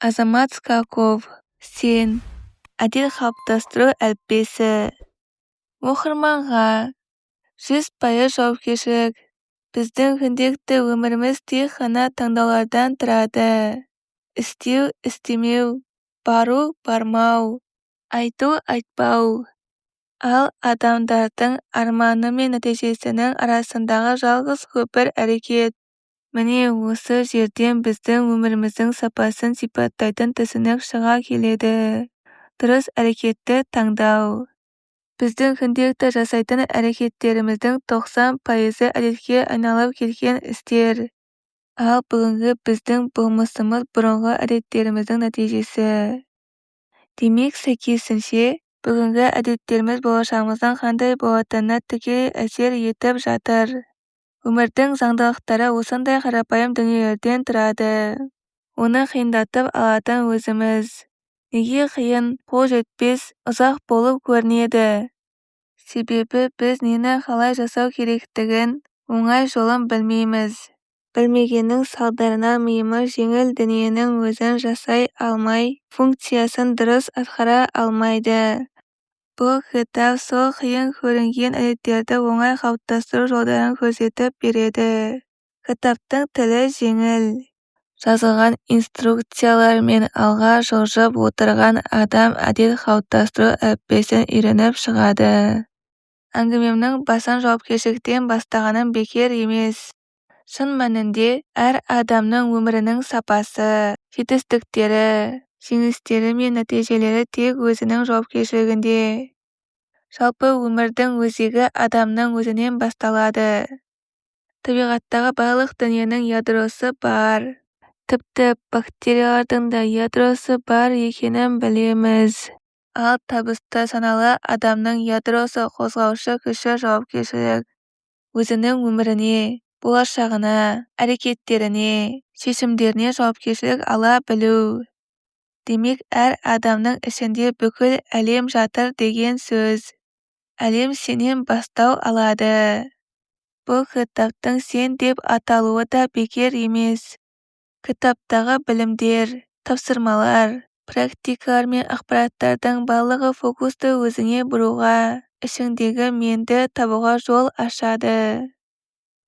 Азамат Скаков. Сен. Әдет қалыптастыру әліппесі. Оқырманға 100% жауапкершілік. Біздің күнделікті өміріміз тек қана таңдаулардан тұрады. Істеу, істемеу, бару, бармау, айту, айтпау. Ал адамдардың арманы мен нәтижесінің арасындағы жалғыз көпір әрекет. Міне осы жерден біздің өміріміздің сапасын сипаттайтын түсінік шыға келеді. Дұрыс әрекетті таңдау. Біздің күнделікті жасайтын әрекеттеріміздің 90% әдетке айналып кеткен істер. Ал бүгінгі біздің болмысымыз бұрынғы әдеттеріміздің нәтижесі. Демек, сәйкесінше, бүгінгі әдеттеріміз болашағымыздың қандай болатынына тікелей әсер етіп жатыр. Өмірдің заңдылықтары осындай қарапайым дүниелерден тұрады. Оны қиындатып алатын өзіміз. Неге қиын, қол жетпес, ұзақ болып көрінеді? Себебі біз нені қалай жасау керектігін, оңай жолын білмейміз. Білмегеннің салдарынан миымыз жеңіл дүниенің өзін жасай алмай, функциясын дұрыс атқара алмайды. Бұл кітап сол қиын көрінген әдеттерді оңай қалыптастыру жолдарын көрсетіп береді. Кітаптың тілі жеңіл. Жазылған инструкциялармен алға жылжып отырған адам әдет қалыптастыру әліппесін үйреніп шығады. Әңгімемнің басын жауапкершіліктен бастағаным бекер емес. Шын мәнінде әр адамның өмірінің сапасы, жетістіктері, жеңістері мен нәтижелері тек өзінің жауапкершілігінде. Жалпы өмірдің өзегі адамның өзінен басталады. Табиғаттағы барлық дүниенің ядросы бар. Тіпті бактериялардың да ядросы бар екенін білеміз. Ал табысты саналы адамның ядросы қозғаушы күші жауапкершілік. Өзінің өміріне, болашағына, әрекеттеріне, шешімдеріне жауапкершілік ала білу. Демек, әр адамның ішінде бүкіл әлем жатыр деген сөз. Әлем сенен бастау алады. Бұл кітаптың сен деп аталуы да бекер емес. Кітаптағы білімдер, тапсырмалар, практикалар мен ақпараттардың барлығы фокусты өзіңе бұруға, ішіңдегі менді табуға жол ашады.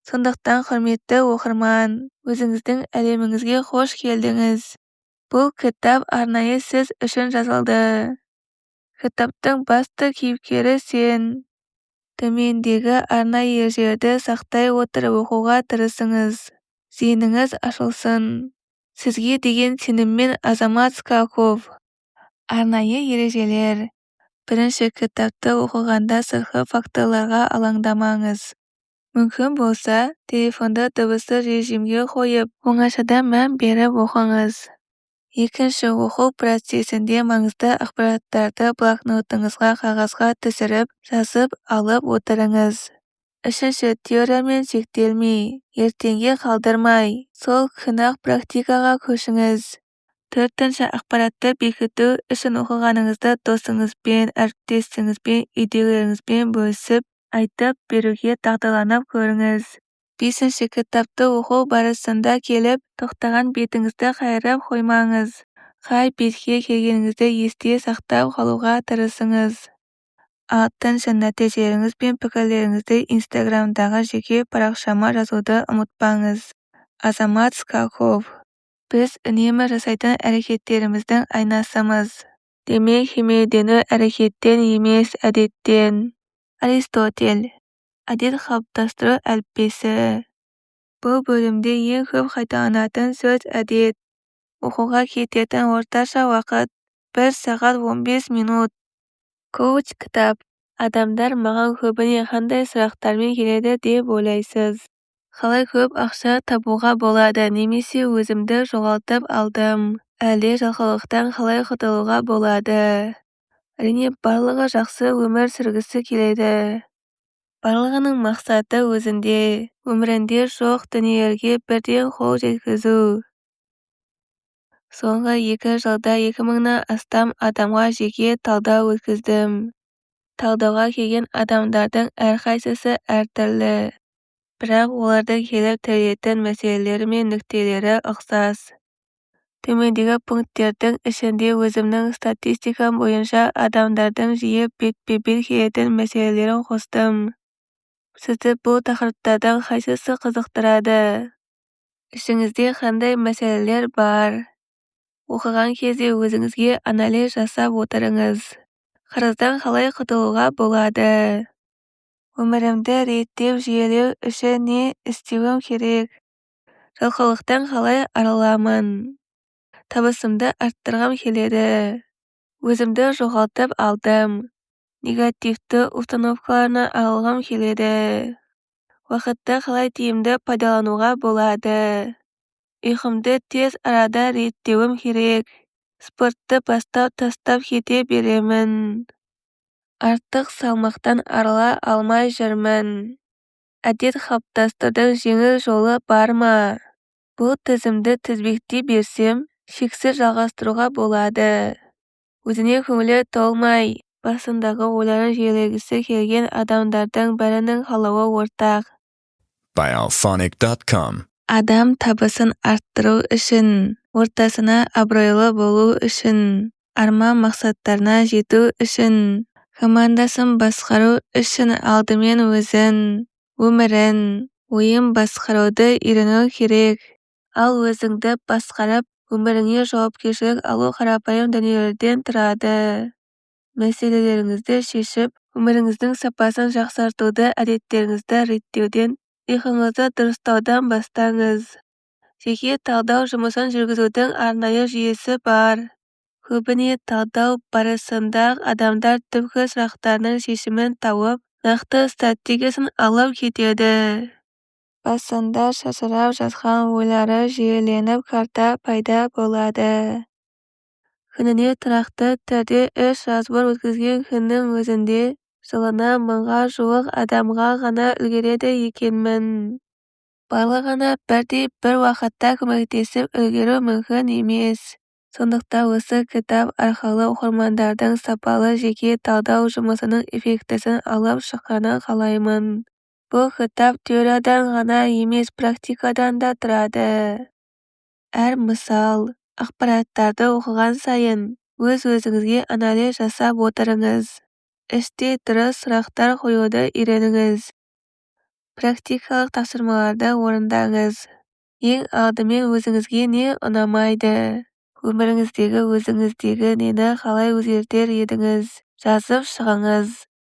Сондықтан құрметті оқырман, өзіңіздің әлеміңізге қош келдіңіз. Бұл кітап арнайы сіз үшін жазылды. Кітаптың басты кейіпкері сен. Төмендегі арнайы ережелерді сақтай отырып оқуға тырысыңыз. Зейініңіз ашылсын. Сізге деген сеніммен Азамат Скаков. Арнайы ережелер. Бірінші, кітапты оқығанда сыртқы факторларға алаңдамаңыз. Мүмкін болса, телефонды дыбысты режимге қойып, оңашада мән беріп оқыңыз. Екінші, оқу процесінде маңызды ақпараттарды блокнотыңызға қағазға түсіріп, жазып алып отырыңыз. Үшінші, теориямен шектелмей, ертеңге қалдырмай, сол күні-ақ практикаға көшіңіз. Төртінші, ақпаратты бекіту үшін оқығаныңызды досыңызбен, әріптесіңізбен, үйдегілеріңізбен бөлісіп, айтып беруге дағдыланып көріңіз. Бесінші, кітапты оқу барысында келіп, тоқтаған бетіңізді қайырып қоймаңыз. Қай бетке келгеніңізді есте сақтап қалуға тырысыңыз. Алтыншы, нәтижелеріңіз бен пікірлеріңізді Инстаграмдағы жеке парақшама жазуды ұмытпаңыз. Азамат Скаков. Біз үнемі жасайтын әрекеттеріміздің айнасымыз. Демек, химиядену әрекеттен емес, әдеттен. Аристотель. Әдет қалыптастыру әліппесі. Бұл бөлімде ең көп қайталанатын сөз әдет. Оқуға кететін орташа уақыт 1 сағат 15 минут. Коуч кітап. Адамдар маған көбіне қандай сұрақтармен келеді деп ойлайсыз? Қалай көп ақша табуға болады, немесе өзімді жоғалтып алдым? Әлде жалқаулықтан қалай құтылуға болады? Әрине, барлығы жақсы өмір сүргісі келеді. Барлығының мақсаты өзінде, өмірінде жоқ дүниелерге бірден қол жеткізу. Соңғы 2 жылда 2000-нан астам адамға жеке талдау өткіздім. Талдауға келген адамдардың әрқайсысы әртүрлі. Бірақ олардың келіп тірелетін мәселелері мен нүктелері ұқсас. Төмендегі пункттердің ішінде өзімнің статистикам бойынша адамдардың жиі бетпе-бет келетін мәселелерін қостым. Сізді бұл тақырыптардан қайсысы қызықтырады? Ішіңізде қандай мәселелер бар? Оқыған кезде өзіңізге анализ жасап отырыңыз. Қарыздан қалай құтылуға болады? Өмірімді реттеп жүйелеу үшін не істеуім керек? Жалқаулықтан қалай арыламын? Табысымды арттырғым келеді. Өзімді жоғалтып алдым. Негативті установкаларына алғым келеді. Уақытты қалай тиімді пайдалануға болады? Ұйқымды тез арада реттеуім керек. Спортты тастап кете беремін. Артық салмақтан арыла алмай жүрмін. Әдет қалыптастырудың жеңіл жолы бар ма? Бұл тізімді тізбектей берсем, шексіз жалғастыруға болады. Өзіне көңілі толмай, басындағы ойларын жүйелегісі келген адамдардың бәрінің қалауы ортақ. Biophonic.com Адам табысын арттыру үшін, ортасына абыройлы болу үшін, арман мақсаттарына жету үшін, командасын басқару үшін алдымен өзін, өмірін, ойын басқаруды үйрену керек. Ал өзіңді басқарып, өміріңе жауапкершілік алу қарапайым дүниелерден тұрады. Мәселелеріңізді шешіп, өміріңіздің сапасын жақсартуды әдеттеріңізді реттеуден, ұйқыңызды дұрыстаудан бастаңыз. Жеке талдау жұмысын жүргізудің арнайы жүйесі бар. Көбіне талдау барысында адамдар түпкі сұрақтарының шешімін тауып, нақты стратегиясын алып кетеді. Басында шашырап жатқан ойлары жүйеленіп карта пайда болады. Күніне тұрақты түрде іс жазбыр өткізген күннің өзінде жылына 1000-ға жуық адамға ғана үлгереді екенмін. Барлығына бірдей бір уақытта көмектесіп үлгеру мүмкін емес. Сондықтан осы кітап арқылы оқырмандардың сапалы жеке талдау жұмысының эффектісін алып шыққанын қалаймын. Бұл кітап теориядан ғана емес практикадан да тұрады. Әр мысал, ақпараттарды оқыған сайын өз-өзіңізге анализ жасап отырыңыз. Іште дұрыс сұрақтар қоюды үйреніңіз. Практикалық тапсырмаларды орындаңыз. Ең алдымен өзіңізге не ұнамайды? Өміріңіздегі өзіңіздегі нені қалай өзгертер едіңіз? Жазып шығыңыз.